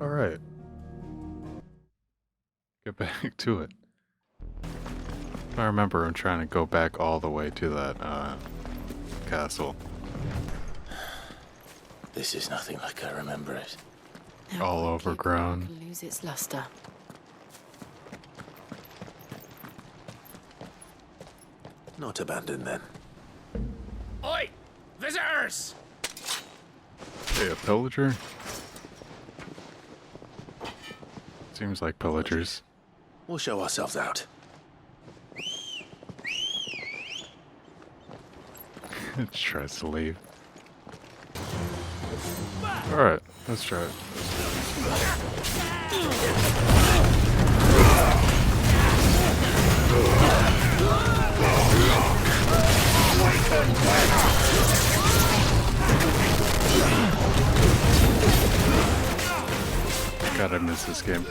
Alright. Get back to it. I remember I'm trying to go back all the way to that, castle. This is nothing like I remember it. All overgrown. Can lose its luster. Not abandoned then. Oi! Visitors! Hey, a pillager? Seems like pillagers. We'll show ourselves out. It tries to leave. Alright, let's try it. God, I miss this game.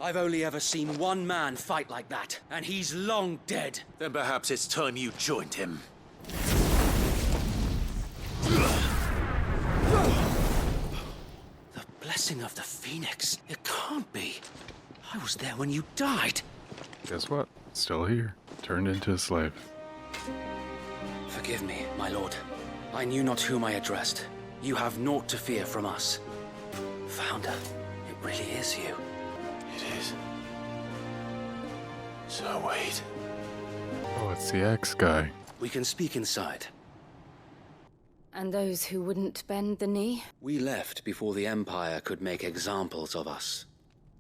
I've only ever seen one man fight like that, and he's long dead. Then perhaps it's time you joined him. The blessing of the Phoenix. It can't be. I was there when you died. Guess what? Still here. Turned into a slave. Forgive me, my lord. I knew not whom I addressed. You have naught to fear from us. Founder, it really is you. It is. So wait. Oh, it's the X guy. We can speak inside. And those who wouldn't bend the knee? We left before the Empire could make examples of us.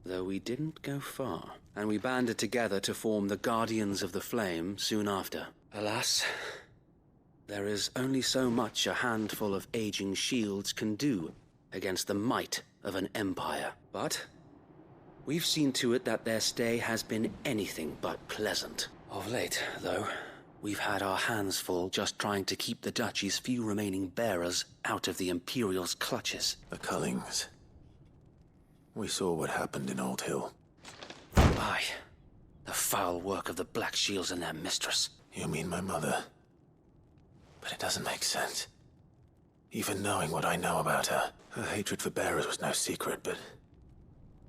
Though we didn't go far, and we banded together to form the Guardians of the Flame soon after. Alas, there is only so much a handful of aging shields can do against the might of an empire. But we've seen to it that their stay has been anything but pleasant. Of late, though, we've had our hands full just trying to keep the Duchy's few remaining bearers out of the Imperial's clutches. The Cullings. We saw what happened in Old Hill. Aye. The foul work of the Black Shields and their mistress. You mean my mother? But it doesn't make sense. Even knowing what I know about her, her hatred for bearers was no secret, but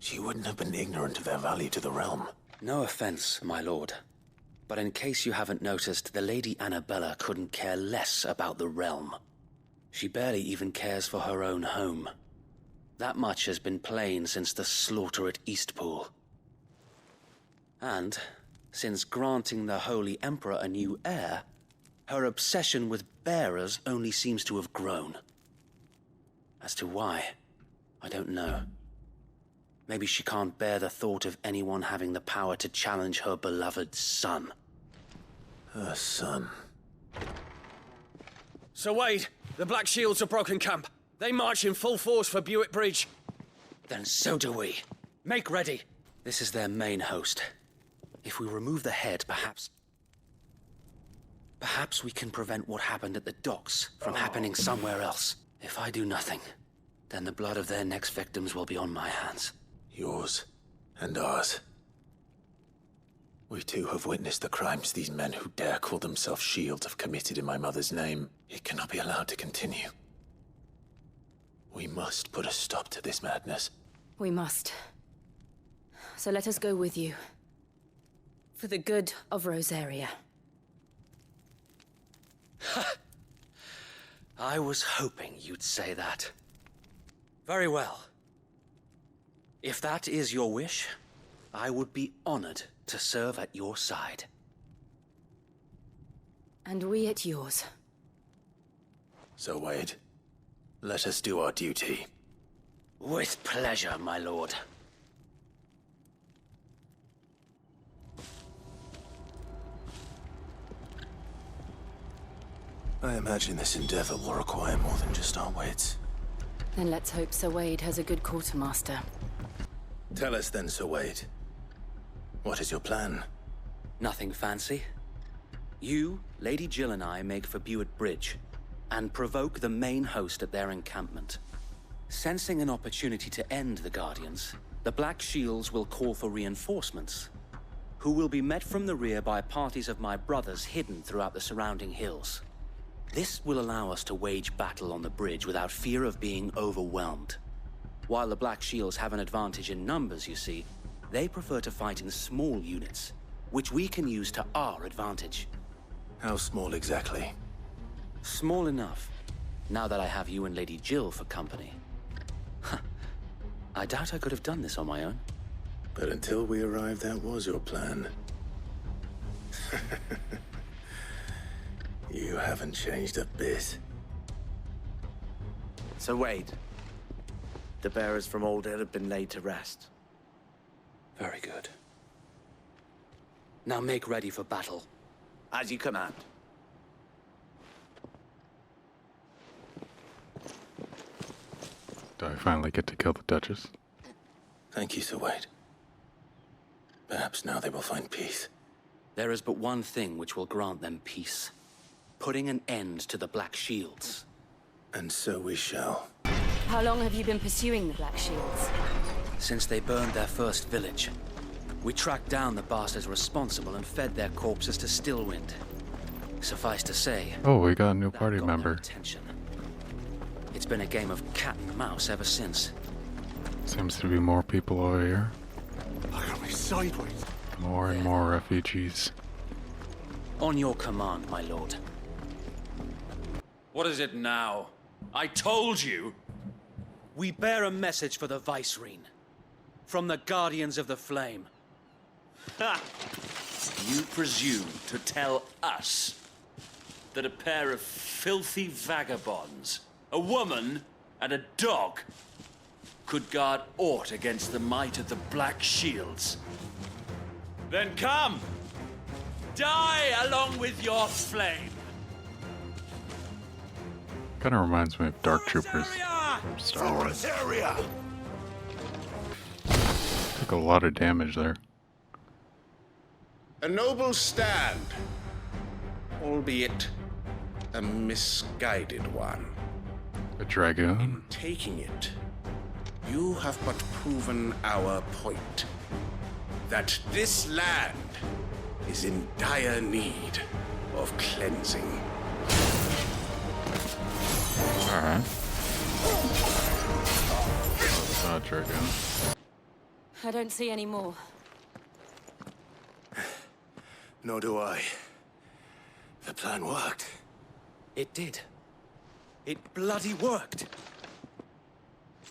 she wouldn't have been ignorant of their value to the realm. No offense, my lord. But in case you haven't noticed, the Lady Annabella couldn't care less about the realm. She barely even cares for her own home. That much has been plain since the slaughter at Eastpool. And, since granting the Holy Emperor a new heir, her obsession with bearers only seems to have grown. As to why, I don't know. Maybe she can't bear the thought of anyone having the power to challenge her beloved son. Her son. Sir Wade, the Black Shields have broken camp. They march in full force for Buick Bridge. Then so do we. Make ready. This is their main host. If we remove the head, perhaps we can prevent what happened at the docks from happening somewhere else. If I do nothing, then the blood of their next victims will be on my hands. Yours. And ours. We too have witnessed the crimes these men who dare call themselves shields have committed in my mother's name. It cannot be allowed to continue. We must put a stop to this madness. We must. So let us go with you. For the good of Rosaria. I was hoping you'd say that. Very well. If that is your wish, I would be honored to serve at your side. And we at yours. So Wade, let us do our duty. With pleasure, my lord. I imagine this endeavor will require more than just our wits. Then let's hope Sir Wade has a good quartermaster. Tell us then, Sir Wade. What is your plan? Nothing fancy. You, Lady Jill and I make for Buick Bridge, and provoke the main host at their encampment. Sensing an opportunity to end the Guardians, the Black Shields will call for reinforcements, who will be met from the rear by parties of my brothers hidden throughout the surrounding hills. This will allow us to wage battle on the bridge without fear of being overwhelmed. While the Black Shields have an advantage in numbers, you see, they prefer to fight in small units, which we can use to our advantage. How small exactly? Small enough, now that I have you and Lady Jill for company. I doubt I could have done this on my own. But until we arrived, that was your plan. You haven't changed a bit. So Wade, the bearers from Old Hill have been laid to rest. Very good. Now make ready for battle. As you command. Do I finally get to kill the Duchess? Thank you, Sir Wade. Perhaps now they will find peace. There is but one thing which will grant them peace. Putting an end to the Black Shields. And so we shall. How long have you been pursuing the Black Shields? Since they burned their first village. We tracked down the bastards responsible and fed their corpses to Stillwind. Suffice to say, Oh, we got a new that party got their member. attention. It's been a game of cat and mouse ever since. Seems to be more people over here. I got me sideways. More and more refugees. On your command, my lord. What is it now? I told you! We bear a message for the Vicereine. From the Guardians of the Flame. Ha! You presume to tell us that a pair of filthy vagabonds, a woman and a dog, could guard aught against the might of the Black Shields? Then come! Die along with your flame! Kind of reminds me of Dark Troopers from Star Wars. area! Took a lot of damage there. A noble stand, albeit a misguided one. A dragoon? Taking it, you have but proven our point. That this land is in dire need of cleansing. Alright. Oh, it's not a dragoon. I don't see any more. Nor do I. The plan worked. It did. It bloody worked.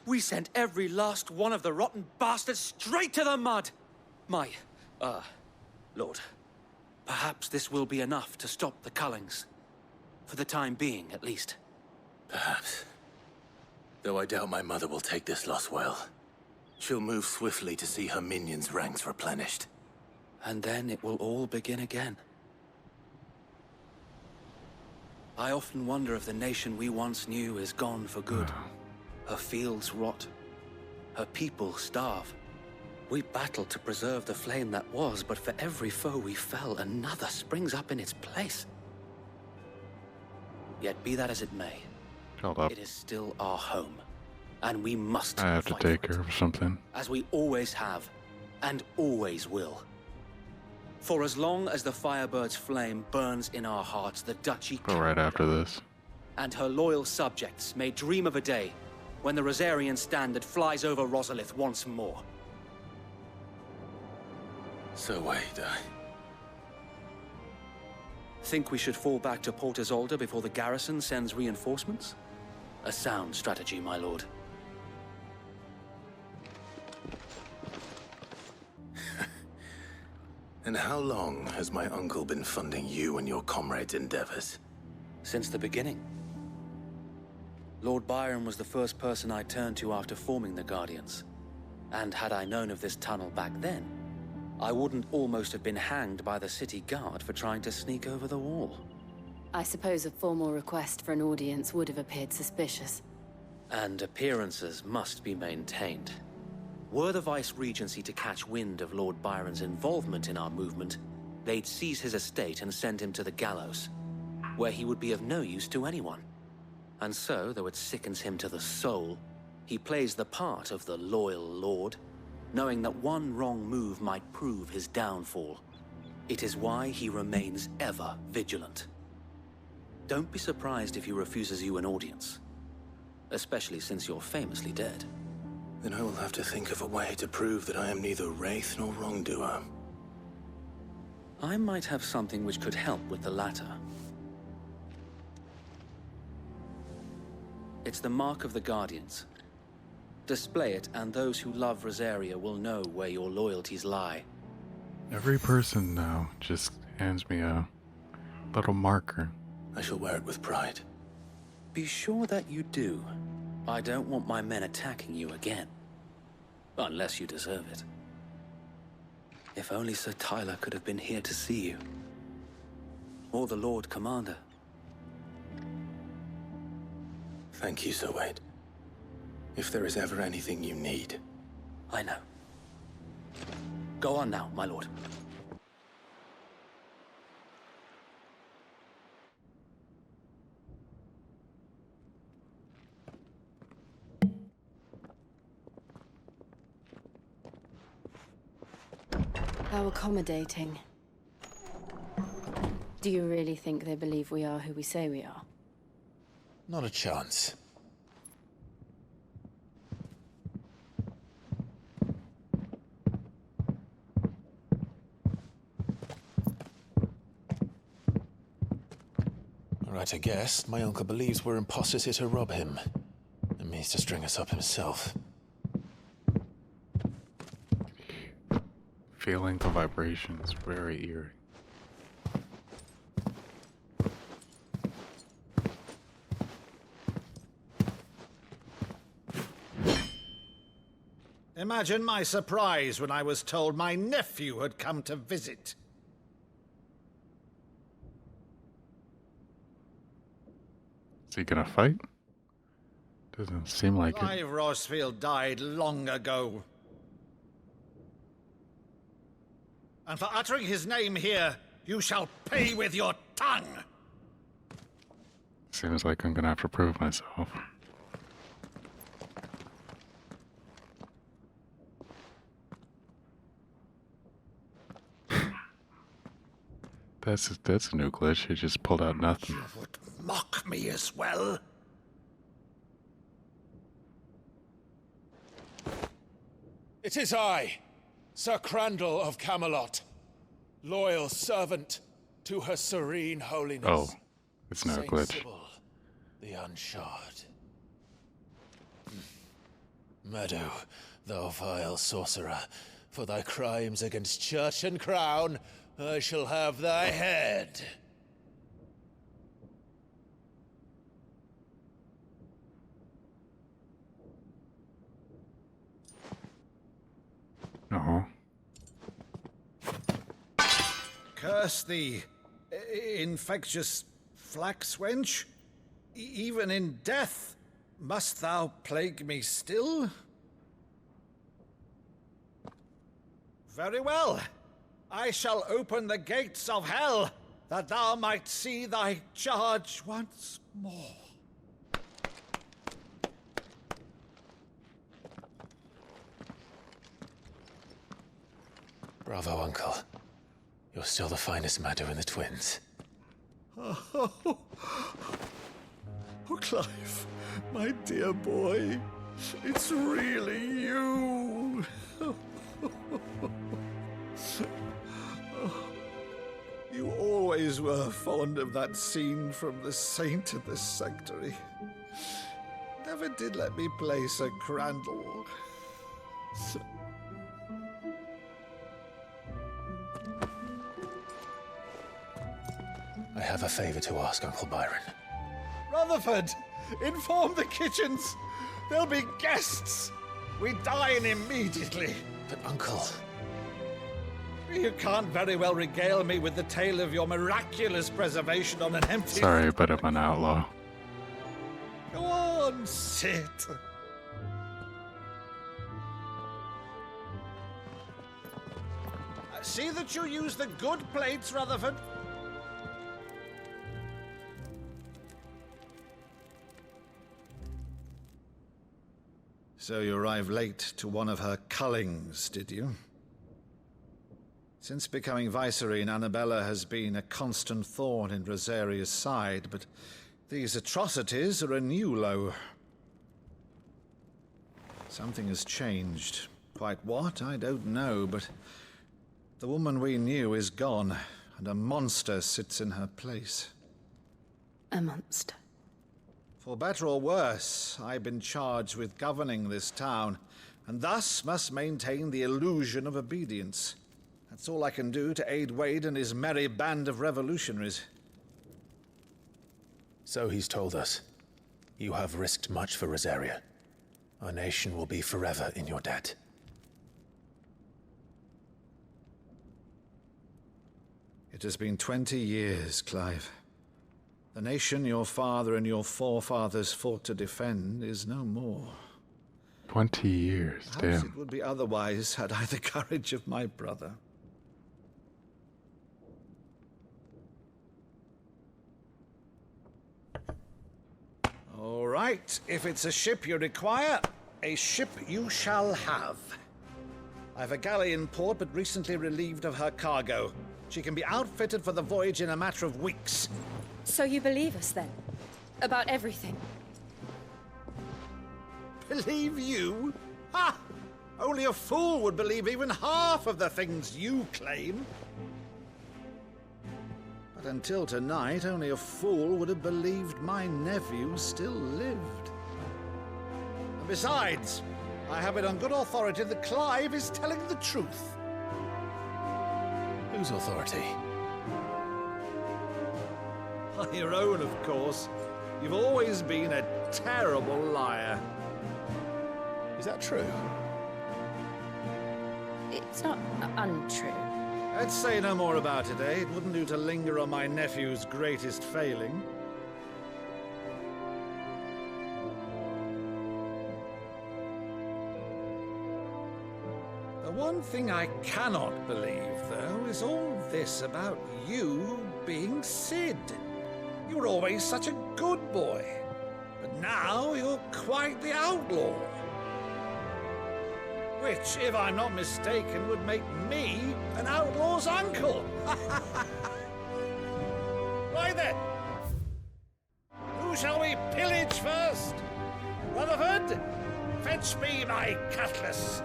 We sent every last one of the rotten bastards straight to the mud. Lord, perhaps this will be enough to stop the Cullings. For the time being, at least. Perhaps. Though I doubt my mother will take this loss well. She'll move swiftly to see her minions' ranks replenished. And then it will all begin again. I often wonder if the nation we once knew is gone for good. Her fields rot. Her people starve. We battled to preserve the flame that was, but for every foe we fell, another springs up in its place. Yet be that as it may, Hold up. it is still our home. And we must I have to fight take for it, care of something. as we always have, and always will. For as long as the Firebird's flame burns in our hearts, the Duchy Go right after this. and her loyal subjects may dream of a day when the Rosarian standard flies over Rosalith once more. So wait, Think we should fall back to Port Isolde before the garrison sends reinforcements? A sound strategy, my lord. And how long has my uncle been funding you and your comrades' endeavors? Since the beginning. Lord Byron was the first person I turned to after forming the Guardians. And had I known of this tunnel back then, I wouldn't almost have been hanged by the city guard for trying to sneak over the wall. I suppose a formal request for an audience would have appeared suspicious. And appearances must be maintained. Were the Vice-Regency to catch wind of Lord Byron's involvement in our movement, they'd seize his estate and send him to the gallows, where he would be of no use to anyone. And so, though it sickens him to the soul, he plays the part of the loyal lord, knowing that one wrong move might prove his downfall. It is why he remains ever vigilant. Don't be surprised if he refuses you an audience. Especially since you're famously dead. Then I will have to think of a way to prove that I am neither wraith nor wrongdoer. I might have something which could help with the latter. It's the mark of the Guardians. Display it, and those who love Rosaria will know where your loyalties lie. Every person now just hands me a little marker. I shall wear it with pride. Be sure that you do. I don't want my men attacking you again. Unless you deserve it. If only Sir Tyler could have been here to see you. Or the Lord Commander. Thank you, Sir Wade. If there is ever anything you need. I know. Go on now, my lord. How accommodating. Do you really think they believe we are who we say we are? Not a chance. Right, I guess. My uncle believes we're imposters here to rob him. And means to string us up himself. Feeling the vibrations, very eerie. Imagine my surprise when I was told my nephew had come to visit. Is he gonna fight? Doesn't seem like it. Clive Rosfield died long ago. And for uttering his name here, you shall pay with your tongue! Seems like I'm gonna have to prove myself. That's a new glitch. He just pulled out nothing. You would mock me as well? It is I, Sir Crandall of Camelot, loyal servant to her serene holiness. Oh, it's not a Saint glitch. Sybil, the Unshard. Meadow, thou vile sorcerer, for thy crimes against church and crown, I shall have thy head. No. Curse thee, infectious flax wench. Even in death, must thou plague me still? Very well. I shall open the gates of hell, that thou might see thy charge once more. Bravo, Uncle. You're still the finest Meadow in the twins. Oh, Clive, my dear boy, it's really you. You always were fond of that scene from The Saint of the Sanctuary. Never did let me play Sir Crandall. I have a favor to ask, Uncle Byron. Rutherford, inform the kitchens. There'll be guests. We dine immediately. But, Uncle... You can't very well regale me with the tale of your miraculous preservation on an empty... Sorry, but I'm an outlaw. Go on, sit. See that you use the good plates, Rutherford. So you arrived late to one of her cullings, did you? Since becoming Vicereine, Annabella has been a constant thorn in Rosaria's side, but these atrocities are a new low. Something has changed. Quite what, I don't know, but the woman we knew is gone, and a monster sits in her place. A monster. For better or worse, I've been charged with governing this town, and thus must maintain the illusion of obedience. That's all I can do to aid Wade and his merry band of revolutionaries. So he's told us. You have risked much for Rosaria. Our nation will be forever in your debt. It has been 20 years, Clive. The nation your father and your forefathers fought to defend is no more. 20 years, Perhaps damn. it would be otherwise had I the courage of my brother. All right, if it's a ship you require, a ship you shall have. I've a galley in port, but recently relieved of her cargo. She can be outfitted for the voyage in a matter of weeks. So you believe us then? About everything? Believe you? Ha! Only a fool would believe even half of the things you claim. But until tonight, only a fool would have believed my nephew still lived. And besides, I have it on good authority that Clive is telling the truth. Whose authority? On your own, of course. You've always been a terrible liar. Is that true? It's not untrue. Let's say no more about it, eh? It wouldn't do to linger on my nephew's greatest failing. The one thing I cannot believe, though, is all this about you being Sid. You were always such a good boy, but now you're quite the outlaw. Which, if I'm not mistaken, would make me an outlaw's uncle. Right then, who shall we pillage first? Rutherford, fetch me my cutlass.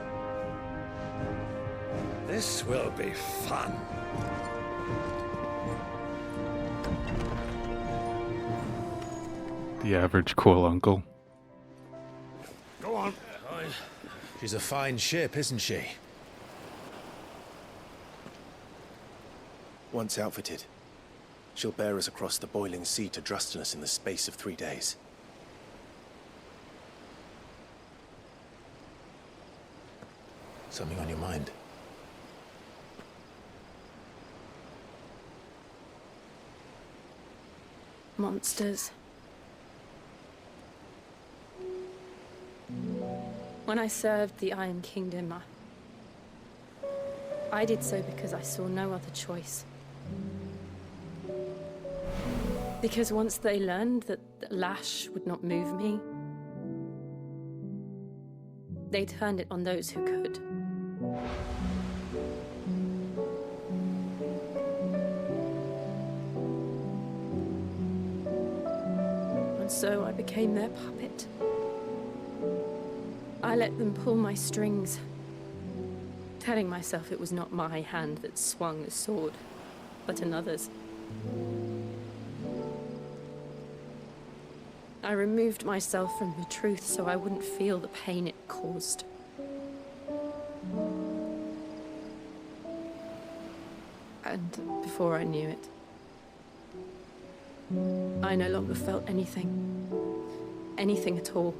This will be fun. The average cool uncle. Go on. She's a fine ship, isn't she? Once outfitted, she'll bear us across the boiling sea to Drustinus in the space of 3 days. Something on your mind? Monsters. When I served the Iron Kingdom, I did so because I saw no other choice. Because once they learned that the lash would not move me, they turned it on those who could. And so I became their puppet. I let them pull my strings, telling myself it was not my hand that swung the sword, but another's. I removed myself from the truth so I wouldn't feel the pain it caused. And before I knew it, I no longer felt anything. Anything at all.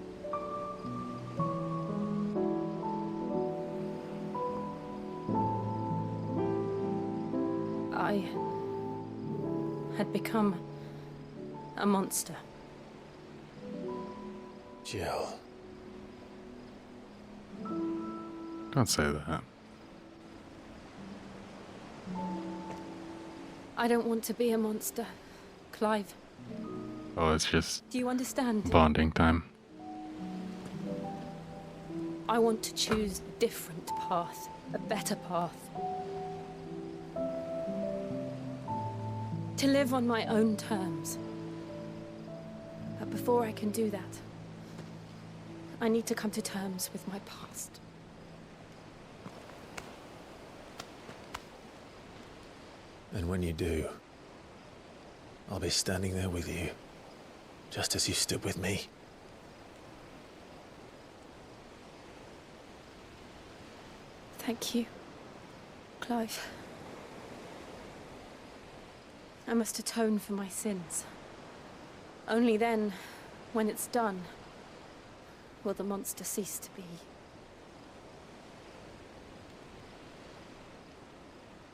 I had become a monster. Jill. Don't say that. I don't want to be a monster, Clive. Oh, it's just Do you understand? bonding time. I want to choose a different path, a better path. To live on my own terms. But before I can do that, I need to come to terms with my past. And when you do, I'll be standing there with you, just as you stood with me. Thank you, Clive. I must atone for my sins. Only then, when it's done, will the monster cease to be.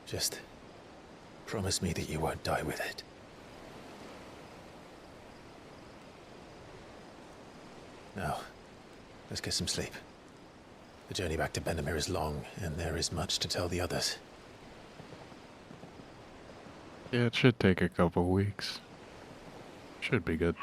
Just promise me that you won't die with it. Now, let's get some sleep. The journey back to Benamir is long, and there is much to tell the others. Yeah, it should take a couple weeks. Should be good.